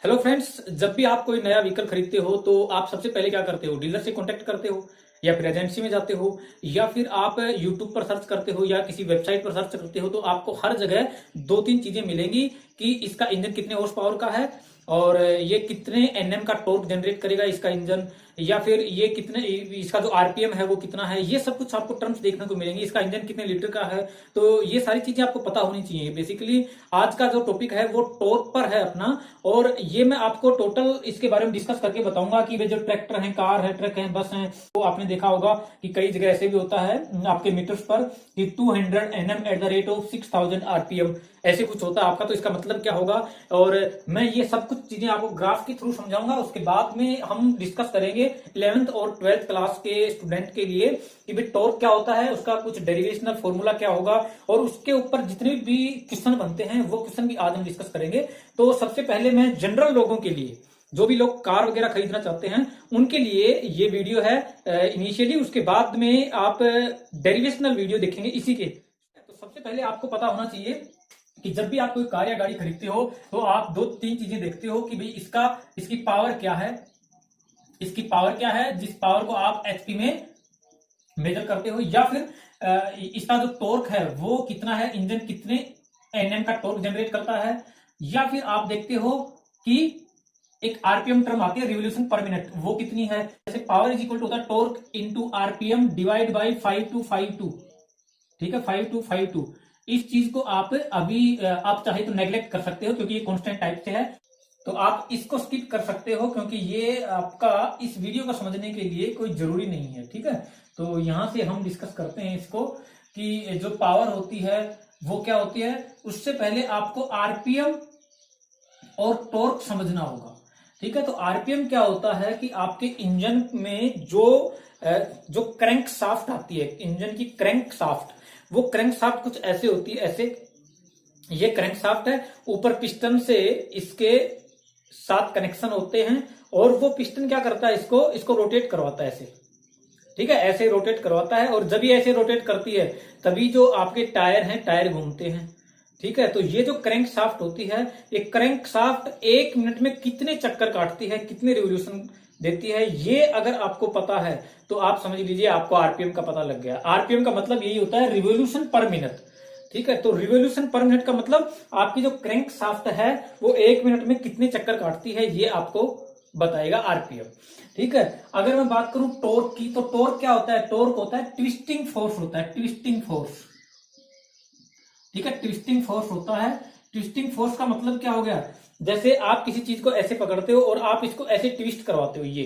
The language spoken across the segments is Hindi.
हेलो फ्रेंड्स, जब भी आप कोई नया व्हीकल खरीदते हो तो आप सबसे पहले क्या करते हो? डीलर से कांटेक्ट करते हो या फिर एजेंसी में जाते हो या फिर आप यूट्यूब पर सर्च करते हो या किसी वेबसाइट पर सर्च करते हो। तो आपको हर जगह दो तीन चीजें मिलेंगी कि इसका इंजन कितने हॉर्स पावर का है और ये कितने एनएम का टॉर्क जनरेट करेगा इसका इंजन, या फिर ये कितने इसका जो आरपीएम है वो कितना है। ये सब कुछ आपको टर्म्स देखने को मिलेंगे। इसका इंजन कितने लीटर का है, तो ये सारी चीजें आपको पता होनी चाहिए। बेसिकली आज का जो टॉपिक है वो टॉर्क पर है अपना, और ये मैं आपको टोटल इसके बारे में डिस्कस करके बताऊंगा कि वे जो ट्रैक्टर है, कार है, ट्रक है, बस है, तो आपने देखा होगा कि कई जगह ऐसे भी होता है आपके मीटर्स पर कि 200 NM at the rate of 6000 RPM, ऐसे कुछ होता है आपका। तो इसका मतलब क्या होगा, और मैं ये सब कुछ चीजें आपको ग्राफ के थ्रू समझाऊंगा। उसके बाद में हम डिस्कस करेंगे 11th और 12th क्लास के स्टूडेंट के लिए कि भाई टॉर्क क्या होता है, उसका कुछ डेरिवेशनल फॉर्मूला क्या होगा, और उसके ऊपर जितने भी क्वेश्चन बनते हैं वो क्वेश्चन भी आज हम डिस्कस करेंगे। तो सबसे पहले मैं जनरल लोगों के लिए, जो भी लोग कार वगैरह खरीदना चाहते हैं उनके लिए ये वीडियो है इनिशियली। उसके बाद में आप डेरिवेशनल वीडियो देखेंगे इसी के। तो सबसे पहले आपको पता होना चाहिए कि जब भी आप कोई कार या गाड़ी खरीदते हो तो आप दो तीन चीजें देखते हो कि भाई इसकी पावर क्या है, इसकी पावर क्या है, जिस पावर को आप एचपी में मेजर करते हो, या फिर इसका जो टॉर्क है वो कितना है, इंजन कितने एनएम का टॉर्क जनरेट करता है, या फिर आप देखते हो कि एक आरपीएम टर्म आती है रिवोल्यूशन पर मिनट, वो कितनी है। जैसे पावर इज इक्वल टू होता है torque into RPM divide by 5252, ठीक है, 5252। इस चीज को आप अभी आप चाहे तो नेग्लेक्ट कर सकते हो क्योंकि ये कांस्टेंट टाइप से है, तो आप इसको स्किप कर सकते हो क्योंकि ये आपका इस वीडियो को समझने के लिए कोई जरूरी नहीं है, ठीक है। तो यहां से हम डिस्कस करते हैं इसको कि जो पावर होती है वो क्या होती है। उससे पहले आपको आरपीएम और टॉर्क समझना होगा, ठीक है। तो आरपीएम क्या होता है कि आपके इंजन में जो क्रैंक शाफ्ट आती है, इंजन की क्रैंक शाफ्ट, वो क्रैंक शाफ्ट कुछ ऐसे होती है, ऐसे ये क्रैंक शाफ्ट है, ऊपर पिस्टन से इसके साथ कनेक्शन होते हैं, और वो पिस्टन क्या करता है, इसको रोटेट करवाता है ऐसे, ठीक है, ऐसे रोटेट करवाता है। और जब ये ऐसे रोटेट करती है तभी जो आपके टायर हैं, टायर घूमते हैं, ठीक है। तो ये जो क्रैंक शाफ्ट होती है, ये क्रैंक शाफ्ट 1 मिनट में कितने चक्कर काटती है, कितने रिवोल्यूशन देती है, ये अगर आपको पता है तो आप समझ लीजिए आपको आरपीएम का पता लग गया। आरपीएम का मतलब यही होता है रिवोल्यूशन पर मिनट, ठीक है। तो रिवोल्यूशन पर मिनट का मतलब आपकी जो क्रैंक शाफ्ट है वो 1 मिनट में कितने चक्कर काटती है, ये आपको बताएगा आरपीएम, ठीक है। अगर मैं बात करूं टॉर्क की, तो टॉर्क क्या होता है, टॉर्क होता है ट्विस्टिंग फोर्स, होता है ट्विस्टिंग फोर्स, ठीक है, ट्विस्टिंग फोर्स होता है। ट्विस्टिंग फोर्स का मतलब क्या हो गया, जैसे आप किसी चीज को ऐसे पकड़ते हो और आप इसको ऐसे ट्विस्ट करवाते हो, ये,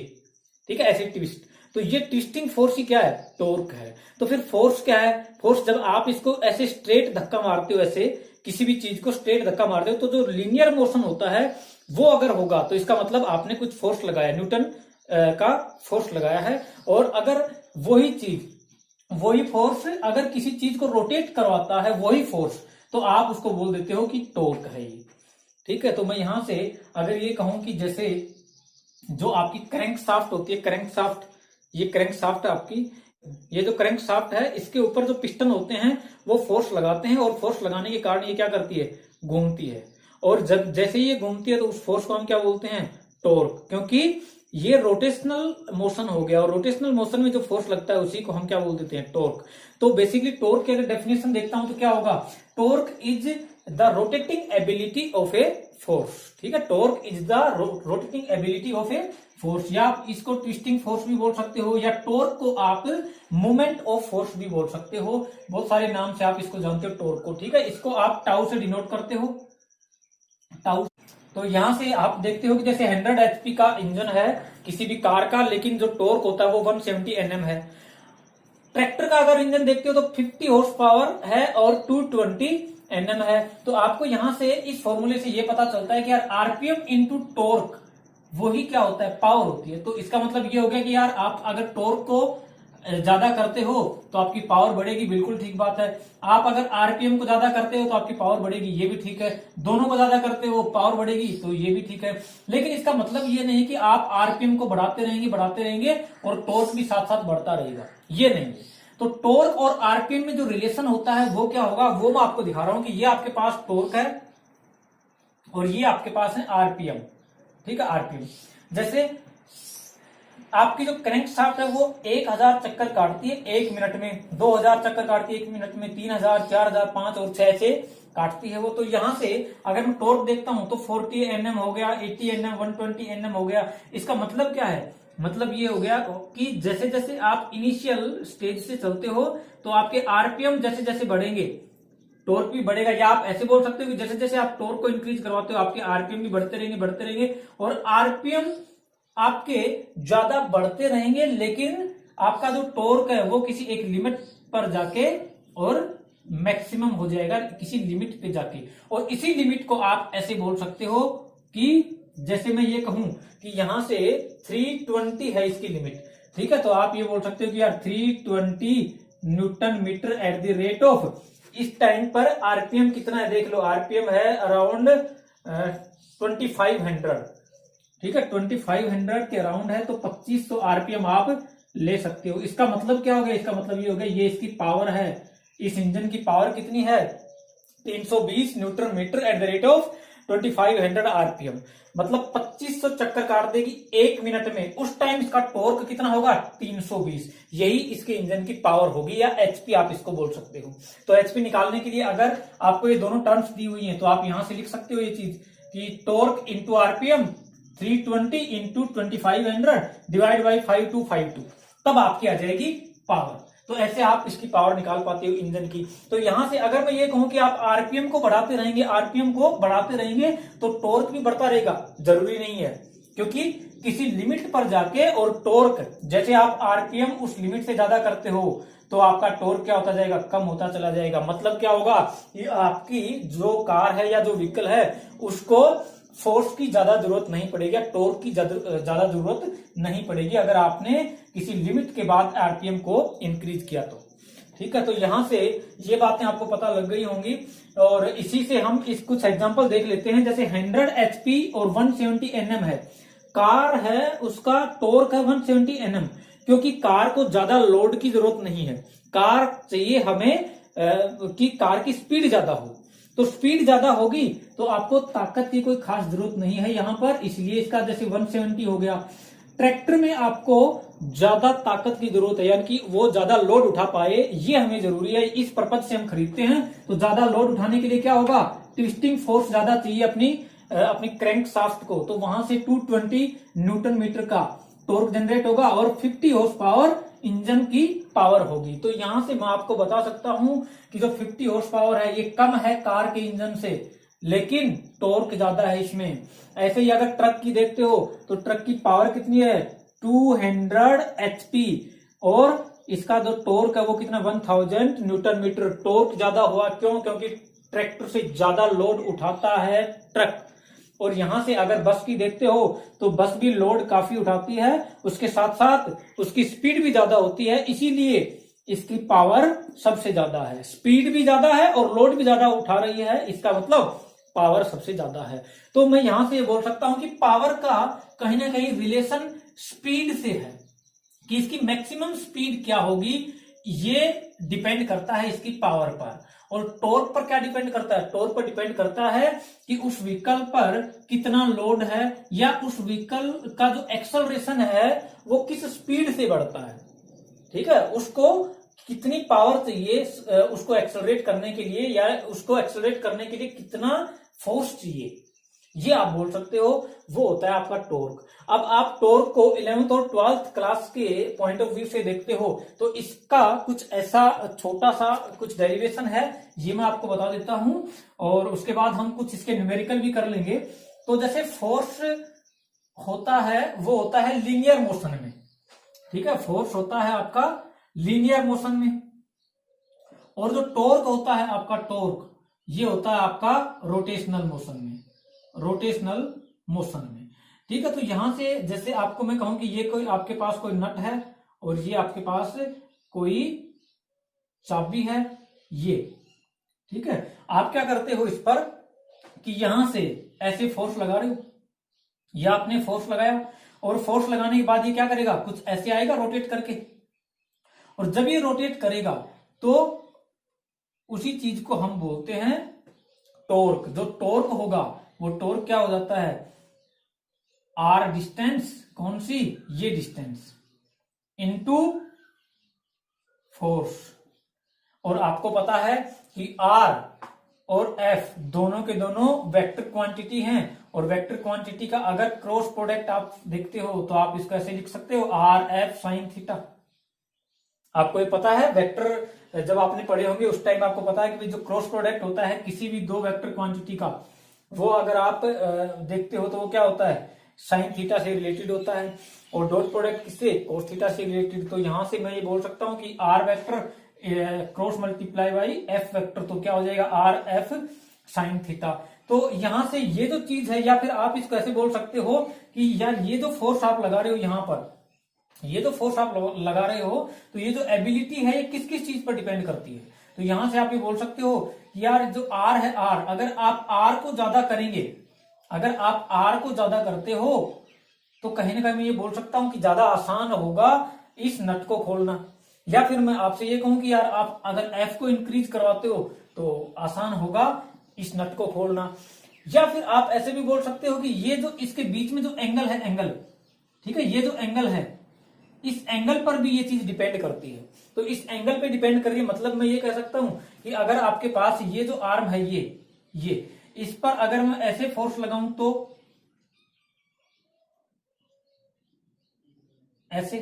ठीक है, ऐसे ट्विस्ट, तो ये ट्विस्टिंग फोर्स ही क्या है, टॉर्क है। तो फिर फोर्स क्या है, फोर्स जब आप इसको ऐसे स्ट्रेट धक्का मारते हो, ऐसे किसी भी चीज को स्ट्रेट धक्का मारते हो, तो जो लीनियर मोशन होता है वो अगर होगा तो इसका मतलब आपने कुछ फोर्स लगाया, न्यूटन का फोर्स लगाया है। और अगर वही चीज, वही फोर्स अगर किसी चीज को रोटेट करवाता है, वही फोर्स, तो आप उसको बोल देते हो कि टॉर्क है ये, ठीक है। तो मैं यहां से अगर ये कहूं कि जैसे जो आपकी क्रैंक शाफ्ट होती है, क्रैंक शाफ्ट, ये क्रैंक शाफ्ट आपकी, ये जो क्रैंक शाफ्ट है इसके ऊपर जो पिस्टन होते हैं वो फोर्स लगाते हैं, और फोर्स लगाने के कारण ये क्या करती है, घूमती है। और जब जैसे ही ये घूमती है तो उस फोर्स को हम क्या बोलते हैं, टॉर्क, क्योंकि ये रोटेशनल मोशन हो गया, और रोटेशनल मोशन में जो फोर्स लगता है उसी को हम क्या बोल देते हैं, टॉर्क। तो बेसिकली टॉर्क की अगर डेफिनेशन देखता हूं तो क्या होगा, torque is the rotating ability of a force, ठीक है, torque is the rotating ability of a force, या आप इसको ट्विस्टिंग फोर्स भी बोल सकते हो, या टॉर्क को आप मोमेंट ऑफ फोर्स भी बोल सकते हो। बहुत सारे नाम से आप इसको जानते हो टॉर्क को, ठीक है। इसको आप टाउ से डिनोट करते हो, टाउ। तो यहां से आप देखते हो कि जैसे 100 एचपी का इंजन है किसी भी कार का, लेकिन जो टॉर्क होता है वो 170 एनएम है। ट्रैक्टर का अगर इंजन देखते हो तो 50 हॉर्स पावर है और 220 एनएम है। तो आपको यहां से इस फॉर्मूले से ये पता चलता है कि यार आरपीएम इंटू टॉर्क वही क्या होता है, पावर होती है। तो इसका मतलब ये हो गया कि यार आप अगर टॉर्क को ज्यादा करते हो तो आपकी पावर बढ़ेगी, बिल्कुल ठीक बात है। आप अगर आरपीएम को ज्यादा करते हो तो आपकी पावर बढ़ेगी, ये भी ठीक है। दोनों को ज्यादा करते हो पावर बढ़ेगी, तो ये भी ठीक है। लेकिन इसका मतलब ये नहीं कि आप आरपीएम को बढ़ाते रहेंगे और टॉर्क भी साथ साथ बढ़ता रहेगा, ये नहीं है। तो टॉर्क और आरपीएम में जो रिलेशन होता है वो क्या होगा, वो मैं आपको दिखा रहा हूं कि ये आपके पास टॉर्क है और ये आपके पास है आरपीएम, ठीक है, आरपीएम। जैसे आपकी जो क्रैंक शाफ्ट है वो 1000 चक्कर काटती है 1 मिनट में, 2000 चक्कर काटती है 1 मिनट में, 3000, 4000, 5 और 6 से काटती है वो। तो यहां से अगर मैं टॉर्क देखता हूं तो 40 Nm हो गया, 80 Nm, 120 Nm हो गया। इसका मतलब क्या है? मतलब ये हो गया कि जैसे जैसे आप इनिशियल स्टेज से चलते हो तो आपके आरपीएम जैसे जैसे बढ़ेंगे टॉर्क भी बढ़ेगा। या आप ऐसे बोल सकते हो कि जैसे जैसे आप टॉर्क को इंक्रीज करवाते हो आपके आरपीएम भी बढ़ते रहेंगे और आरपीएम आपके ज्यादा बढ़ते रहेंगे, लेकिन आपका जो टॉर्क है वो किसी एक लिमिट पर जाके और मैक्सिमम हो जाएगा किसी लिमिट पे जाके। और इसी लिमिट को आप ऐसे बोल सकते हो कि जैसे मैं ये कहूं कि यहां से 320 है इसकी लिमिट, ठीक है, तो आप ये बोल सकते हो कि यार 320 newton metre at the rate of, इस टाइम पर आरपीएम कितना है देख लो, आरपीएम है अराउंड 2500, ठीक है, 2500 के अराउंड है, तो 2500 आरपीएम आप ले सकते हो। इसका मतलब क्या हो गया? इसका मतलब ये हो गया ये इसकी पावर है, इस इंजन की पावर कितनी है? 320 newton metre at the rate of 2500 RPM, मतलब 2500 चक्कर काट देगी 1 मिनट में। उस टाइम इसका टॉर्क कितना होगा? 320। यही इसके इंजन की पावर होगी, या एचपी आप इसको बोल सकते हो। तो एचपी निकालने के लिए अगर आपको ये दोनों टर्म्स दी हुई हैं तो आप यहां से लिख सकते हो ये चीज कि torque into RPM 320 into 2500 divide by 5252, तब आपकी आ जाएगी पावर। तो ऐसे आप इसकी पावर निकाल पाते हो इंजन की। तो यहां से अगर मैं ये कहूं कि आप आरपीएम को बढ़ाते रहेंगे, आरपीएम को बढ़ाते रहेंगे तो टॉर्क भी बढ़ता रहेगा, जरूरी नहीं है, क्योंकि किसी लिमिट पर जाके और टॉर्क, जैसे आप आरपीएम उस लिमिट से ज्यादा करते हो तो आपका टॉर्क क्या होता जाएगा? कम होता चला जाएगा। मतलब क्या होगा कि आपकी जो कार है या जो व्हीकल है उसको फोर्स की ज्यादा जरूरत नहीं पड़ेगी, टॉर्क की ज्यादा जरूरत नहीं पड़ेगी अगर आपने किसी लिमिट के बाद आरपीएम को इंक्रीज किया तो, ठीक है। तो यहां से ये बातें आपको पता लग गई होंगी और इसी से हम इस कुछ एग्जांपल देख लेते हैं। जैसे 100 एचपी और 170 Nm है, कार है उसका टॉर्क है 170 Nm, क्योंकि कार को ज्यादा लोड की जरूरत नहीं है। कार चाहिए हमें कि कार की स्पीड ज्यादा हो, तो स्पीड ज्यादा होगी तो आपको ताकत की कोई खास जरूरत नहीं है यहां पर, इसलिए इसका जैसे 170 हो गया। ट्रैक्टर में आपको ज्यादा ताकत की जरूरत है, यानी कि वो ज्यादा लोड उठा पाए, ये हमें जरूरी है, इस पर्पज से हम खरीदते हैं। तो ज्यादा लोड उठाने के लिए क्या होगा? ट्विस्टिंग फोर्स ज्यादा चाहिए अपनी क्रैंक शाफ्ट को, तो वहां से 220 न्यूटन मीटर का टॉर्क जनरेट होगा और 50 हॉर्स पावर इंजन की पावर होगी। तो यहां से मैं आपको बता सकता हूं कि जो 50 हॉर्स पावर है ये कम है कार के इंजन से, लेकिन टॉर्क ज्यादा है इसमें। ऐसे ही अगर ट्रक की देखते हो तो ट्रक की पावर कितनी है? 200 एचपी और इसका जो टॉर्क है वो कितना? 1000 न्यूटन मीटर। टॉर्क ज्यादा हुआ क्यों? क्योंकि ट्रैक्टर से ज्यादा लोड उठाता है ट्रक। और यहां से अगर बस की देखते हो तो बस भी लोड काफी उठाती है, उसके साथ साथ उसकी स्पीड भी ज्यादा होती है, इसीलिए इसकी पावर सबसे ज्यादा है। स्पीड भी ज्यादा है और लोड भी ज्यादा उठा रही है, इसका मतलब पावर सबसे ज्यादा है। तो मैं यहां से बोल सकता हूं कि पावर का कहीं ना कहीं रिलेशन स्पीड से है, कि इसकी मैक्सिमम स्पीड क्या होगी ये डिपेंड करता है इसकी पावर पर। और टॉर्क पर क्या डिपेंड करता है? टॉर्क पर डिपेंड करता है कि उस व्हीकल पर कितना लोड है या उस व्हीकल का जो एक्सेलरेशन है वो किस स्पीड से बढ़ता है, ठीक है, उसको कितनी पावर चाहिए उसको एक्सेलरेट करने के लिए, या उसको एक्सेलरेट करने के लिए कितना फोर्स चाहिए, ये आप बोल सकते हो, वो होता है आपका टॉर्क। अब आप टॉर्क को 11th और 12th क्लास के पॉइंट ऑफ व्यू से देखते हो तो इसका कुछ ऐसा छोटा सा कुछ डेरिवेशन है, ये मैं आपको बता देता हूं और उसके बाद हम कुछ इसके न्यूमेरिकल भी कर लेंगे। तो जैसे फोर्स होता है वो होता है लीनियर मोशन में, ठीक है, फोर्स होता है आपका लीनियर मोशन में, और जो टॉर्क होता है आपका टॉर्क ये होता है आपका रोटेशनल मोशन में, रोटेशनल मोशन में, ठीक है। तो यहां से जैसे आपको मैं कहूं कि ये कोई आपके पास कोई नट है और ये आपके पास कोई चाबी है, ये, ठीक है, आप क्या करते हो इस पर कि यहां से ऐसे फोर्स लगा रहे हो, या आपने फोर्स लगाया और फोर्स लगाने के बाद ये क्या करेगा? कुछ ऐसे आएगा रोटेट करके, और जब ये रोटेट करेगा तो उसी चीज को हम बोलते हैं टॉर्क। जो टॉर्क होगा वो टॉर्क क्या हो जाता है? आर डिस्टेंस, कौन सी, ये डिस्टेंस, इनटू फोर्स। और आपको पता है कि आर और एफ दोनों के दोनों वेक्टर क्वांटिटी हैं, और वेक्टर क्वांटिटी का अगर क्रॉस प्रोडक्ट आप देखते हो तो आप इसको ऐसे लिख सकते हो, आर एफ साइन थीटा। आपको ये पता है, वेक्टर जब आपने पढ़े होंगे उस टाइम आपको पता है कि जो क्रॉस प्रोडक्ट होता है किसी भी दो वेक्टर क्वांटिटी का, वो अगर आप देखते हो तो वो क्या होता है, साइन थीटा से रिलेटेड होता है, और डॉट प्रोडक्ट किससे, कोस थीटा से रिलेटेड। तो यहां से मैं ये बोल सकता हूं कि R vector cross multiply by F vector, तो क्या हो जाएगा, आर एफ साइन थीटा। तो यहां से ये जो चीज है, या फिर आप इसको ऐसे बोल सकते हो कि यार ये जो फोर्स आप लगा रहे हो यहां पर, ये जो फोर्स आप लगा रहे हो, तो ये जो एबिलिटी है ये किस किस चीज पर डिपेंड करती है। तो यहां से आप ये बोल सकते हो कि यार जो आर है, आर अगर आप आर को ज्यादा करेंगे, अगर आप आर को ज्यादा करते हो तो कहीं ना कहीं मैं ये बोल सकता हूं कि ज्यादा आसान होगा इस नट को खोलना। या फिर मैं आपसे ये कहूं कि यार आप अगर एफ को इंक्रीज करवाते हो तो आसान होगा इस नट को खोलना। या फिर आप ऐसे भी बोल सकते हो कि ये जो इसके बीच में जो एंगल है, एंगल, ठीक है, ये जो एंगल है, इस एंगल पर भी ये चीज डिपेंड करती है। तो इस एंगल पे डिपेंड करके मतलब मैं ये कह सकता हूं कि अगर आपके पास ये जो आर्म है, ये इस पर अगर मैं ऐसे फोर्स लगाऊं तो ऐसे,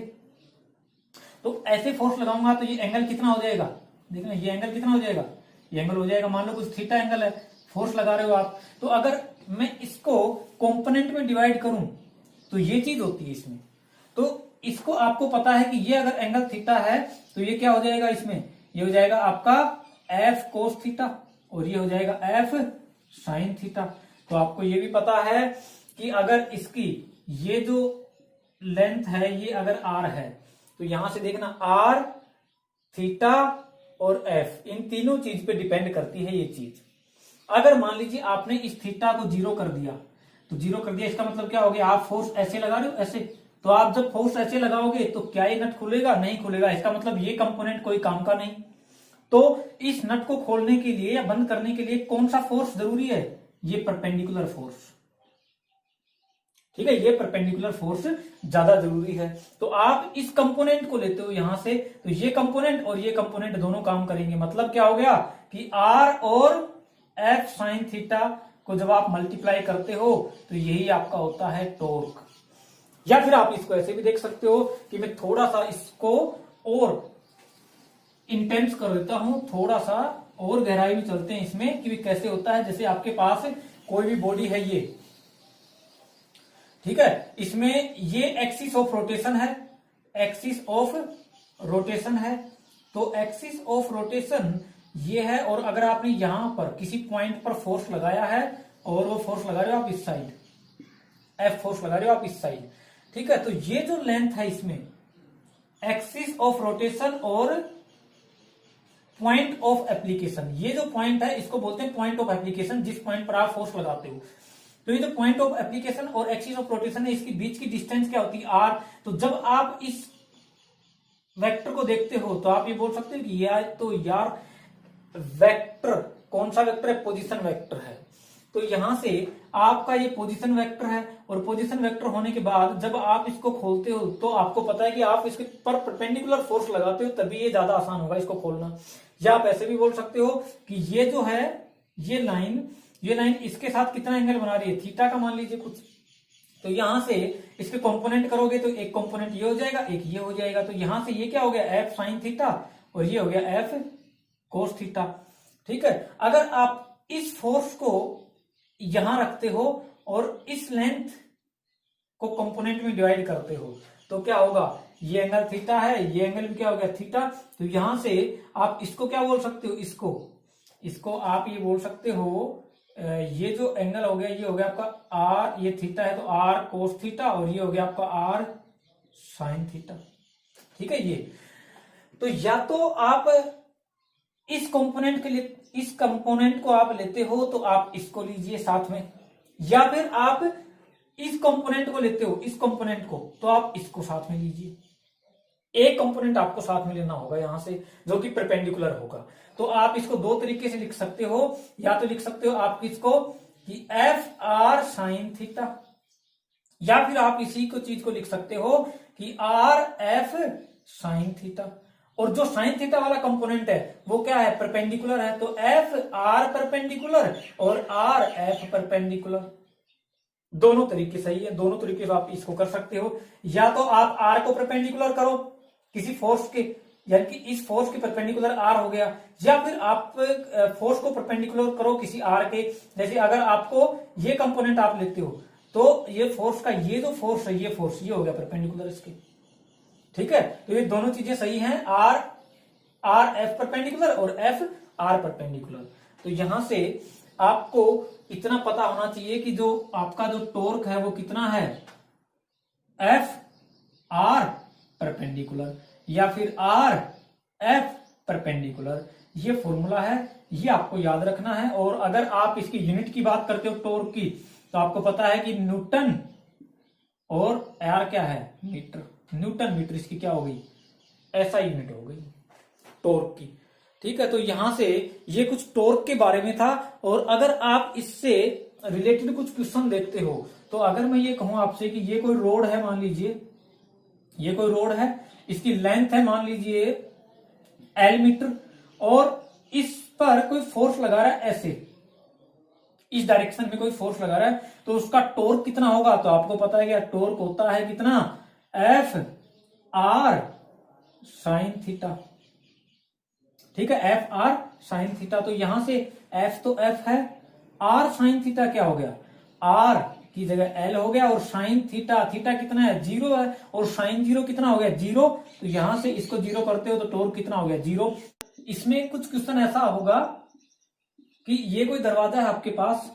तो ऐसे फोर्स लगाऊंगा तो ये एंगल कितना हो जाएगा, देखना ये एंगल कितना हो जाएगा, ये एंगल हो जाएगा, मान लो कुछ थीटा एंगल है, फोर्स लगा रहे हो आप, तो अगर मैं इसको कंपोनेंट में डिवाइड करूं तो ये चीज होती है इसमें। तो इसको आपको पता है कि ये अगर एंगल थीटा है तो ये क्या हो जाएगा, इसमें ये हो जाएगा आपका एफ कोस थीटा, और ये हो जाएगा एफ साइन थीटा। तो आपको ये भी पता है कि अगर इसकी ये जो लेंथ है ये अगर आर है, तो यहां से देखना आर, थीटा और एफ, इन तीनों चीज पे डिपेंड करती है ये चीज। अगर मान लीजिए आपने इस थीटा को जीरो कर दिया, तो जीरो कर दिया इसका मतलब क्या हो गया, आप फोर्स ऐसे लगा रहे हो ऐसे, तो आप जब फोर्स ऐसे लगाओगे तो क्या ये नट खुलेगा, नहीं खुलेगा, इसका मतलब ये कंपोनेंट कोई काम का नहीं। तो इस नट को खोलने के लिए या बंद करने के लिए कौन सा फोर्स जरूरी है, ये परपेंडिकुलर फोर्स, ठीक है, ये परपेंडिकुलर फोर्स ज्यादा जरूरी है। तो आप इस कंपोनेंट को लेते हो यहां से, तो ये कंपोनेंट और ये कंपोनेंट दोनों काम करेंगे। मतलब क्या हो गया कि आर और एफ साइन थीटा को जब आप मल्टीप्लाई करते हो तो यही आपका होता है टॉर्क। या फिर आप इसको ऐसे भी देख सकते हो कि मैं थोड़ा सा इसको और इंटेंस कर देता हूं, थोड़ा सा और गहराई में चलते हैं इसमें कि कैसे होता है। जैसे आपके पास कोई भी बॉडी है ये, ठीक है, इसमें ये एक्सिस ऑफ रोटेशन है, एक्सिस ऑफ रोटेशन है, तो एक्सिस ऑफ रोटेशन ये है, और अगर आपने यहां पर किसी पॉइंट पर फोर्स लगाया है और वो फोर्स लगा रहे हो आप इस साइड, एफ फोर्स लगा रहे हो आप इस साइड, ठीक है, तो ये जो लेंथ है इसमें एक्सिस ऑफ रोटेशन और पॉइंट ऑफ एप्लीकेशन, ये जो पॉइंट है इसको बोलते हैं पॉइंट ऑफ एप्लीकेशन, जिस पॉइंट पर आप फोर्स लगाते हो। तो ये जो पॉइंट ऑफ एप्लीकेशन और एक्सिस ऑफ रोटेशन है, इसके बीच की डिस्टेंस क्या होती है, आर। तो जब आप इस वेक्टर को देखते हो तो आप ये बोल सकते हो कि यार तो यार वेक्टर कौन सा वेक्टर है, पोजीशन वेक्टर है। तो यहां से आपका ये पोजीशन वेक्टर है, और पोजीशन वेक्टर होने के बाद जब आप इसको खोलते हो तो आपको पता है कि आप इसके पर परपेंडिकुलर फोर्स लगाते हो, तभी ये ज्यादा आसान होगा इसको खोलना। या आप ऐसे भी बोल सकते हो कि ये जो है ये लाइन इसके साथ कितना एंगल बना रही है, थीटा का मान लीजिए कुछ, तो यहां से इसके कंपोनेंट करोगे तो एक कंपोनेंट ये हो जाएगा, एक ये हो जाएगा, तो यहां से ये क्या हो गया एफ साइन थीटा, और ये हो गया एफ कोस थीटा, ठीक है। अगर आप इस फोर्स को यहां रखते हो और इस लेंथ को कंपोनेंट में डिवाइड करते हो तो क्या होगा, ये एंगल थीटा है, ये एंगल भी क्या हो गया थीटा। तो यहां से आप इसको क्या बोल सकते हो, इसको आप ये बोल सकते हो, ये जो एंगल हो गया ये हो गया आपका आर, ये थीटा है तो आर कोस थीटा, और ये हो गया आपका आर साइन थीटा, ठीक है। ये तो या तो आप इस कंपोनेंट के लिए इस कंपोनेंट को आप लेते हो तो आप इसको लीजिए साथ में, या फिर आप इस कंपोनेंट को लेते हो, इस कंपोनेंट को, तो आप इसको साथ में लीजिए। एक कंपोनेंट आपको साथ में लेना होगा यहां से जो कि परपेंडिकुलर होगा। तो आप इसको दो तरीके से लिख सकते हो, या तो लिख सकते हो आप इसको कि एफ आर साइन थीटा, या फिर आप इसी को चीज को लिख सकते हो कि आर एफ साइन थीटा, और जो साइन थीटा वाला कंपोनेंट है वो क्या है, परपेंडिकुलर है, तो एफ आर परपेंडिकुलर और आर एफ परपेंडिकुलर। दोनों तरीके सही है, दोनों तरीके से आप इसको कर सकते हो। या तो आप आर को परपेंडिकुलर करो किसी फोर्स के, यानी कि इस फोर्स के परपेंडिकुलर आर हो गया, या फिर आप फोर्स को परपेंडिकुलर करो किसी आर के। जैसे अगर आपको ये कंपोनेंट आप लेते हो तो ये फोर्स का ये जो फोर्स है, ये फोर्स ये हो गया परपेंडिकुलर इसके, ठीक है। तो ये दोनों चीजें सही हैं, आर एफ परपेंडिकुलर और एफ आर परपेंडिकुलर। तो यहां से आपको इतना पता होना चाहिए कि जो आपका जो टॉर्क है वो कितना है, एफ आर परपेंडिकुलर या फिर आर एफ परपेंडिकुलर। ये फॉर्मूला है, ये आपको याद रखना है। और अगर आप इसकी यूनिट की बात करते हो टॉर्क की, तो आपको पता है कि न्यूटन और आर क्या है, मीटर, न्यूटन मीटर इसकी क्या हो गई, ऐसा यूनिट हो गई टॉर्क की, ठीक है। तो यहां से ये कुछ टॉर्क के बारे में था। और अगर आप इससे रिलेटेड कुछ क्वेश्चन देखते हो, तो अगर मैं ये कहूं आपसे कि ये कोई रोड है, मान लीजिए ये कोई रोड है, इसकी लेंथ है मान लीजिए एल मीटर, और इस पर कोई फोर्स लगा रहा है ऐसे, इस डायरेक्शन में कोई फोर्स लगा रहा है, तो उसका टॉर्क कितना होगा, तो आपको पता है कि टॉर्क होता है कितना, एफ आर साइन थीटा, ठीक है, एफ आर साइन थीटा। तो यहां से एफ तो एफ है, आर साइन थीटा क्या हो गया, आर की जगह एल हो गया, और साइन थीटा, थीटा कितना है, 0 है, और साइन 0 कितना हो गया, 0। तो यहां से इसको 0 करते हो तो टॉर्क कितना हो गया, 0। इसमें कुछ क्वेश्चन ऐसा होगा कि ये कोई दरवाजा है आपके पास,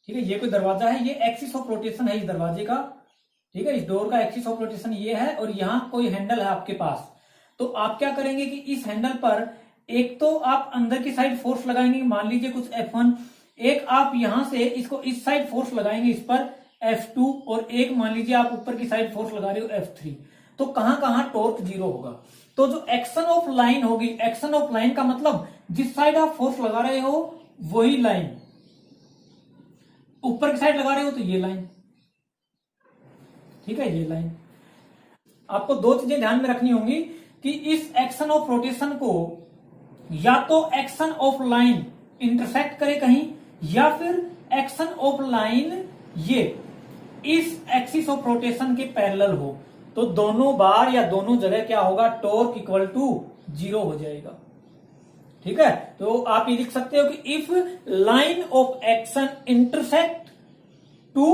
ठीक है, ये कोई दरवाजा है, ये एक्सिस ऑफ रोटेशन है इस दरवाजे का, ठीक है, इस डोर का एक्सिस ऑफ रोटेशन ये है, और यहां कोई हैंडल है आपके पास। तो आप क्या करेंगे कि इस हैंडल पर एक तो आप अंदर की साइड फोर्स लगाएंगे, मान लीजिए कुछ F1, एक आप यहां से इसको इस साइड फोर्स लगाएंगे इस पर F2, और एक मान लीजिए आप ऊपर की साइड फोर्स लगा रहे हो F3। तो कहां कहां टॉर्क 0 होगा, तो जो एक्शन ऑफ लाइन होगी, एक्शन ऑफ लाइन का मतलब जिस साइड आप फोर्स लगा रहे हो वही लाइन, ऊपर की साइड लगा रहे हो तो ये लाइन, ठीक है, ये लाइन। आपको दो चीजें ध्यान में रखनी होंगी कि इस एक्शन ऑफ रोटेशन को या तो एक्शन ऑफ लाइन इंटरसेक्ट करे कहीं, या फिर एक्शन ऑफ लाइन ये इस एक्सिस ऑफ रोटेशन के पैरेलल हो, तो दोनों बार या दोनों जगह क्या होगा, टॉर्क इक्वल टू 0 हो जाएगा, ठीक है। तो आप ये लिख सकते हो कि if line of action intersect to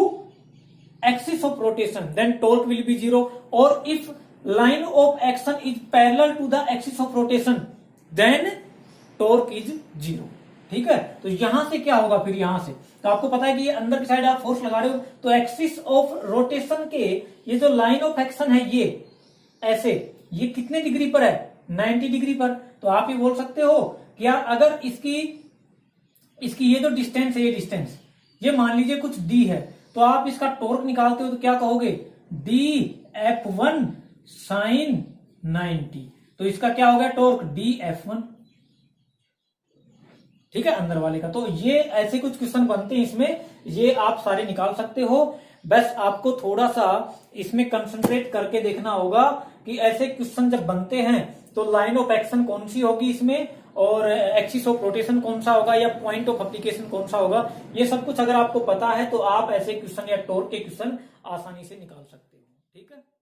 axis of rotation then torque will be 0, और if line of action is parallel to the axis of rotation then torque is 0, ठीक है। तो यहां से क्या होगा फिर, यहां से तो आपको पता है कि ये अंदर की साइड आप फोर्स लगा रहे हो, तो एक्सिस ऑफ रोटेशन के ये जो लाइन ऑफ एक्शन है ये ऐसे, ये कितने डिग्री पर है, 90 डिग्री पर। तो आप ये बोल सकते हो कि यार अगर इसकी ये जो डिस्टेंस है, ये डिस्टेंस ये मान लीजिए कुछ d है, तो आप इसका टॉर्क निकालते हो तो क्या कहोगे, dF1 साइन 90। तो इसका क्या हो गया टॉर्क, dF1, ठीक है, अंदर वाले का। तो ये ऐसे कुछ क्वेश्चन बनते हैं इसमें, ये आप सारे निकाल सकते हो। बस आपको थोड़ा सा इसमें कंसंट्रेट करके देखना होगा कि ऐसे क्वेश्चन जब बनते हैं तो लाइन ऑफ एक्शन कौन सी होगी इसमें, और एक्सिस ऑफ रोटेशन कौन सा होगा, या पॉइंट ऑफ एप्लीकेशन कौन सा होगा। ये सब कुछ अगर आपको पता है तो आप ऐसे क्वेश्चन या टॉर्क के क्वेश्चन आसानी से निकाल सकते हो, ठीक है।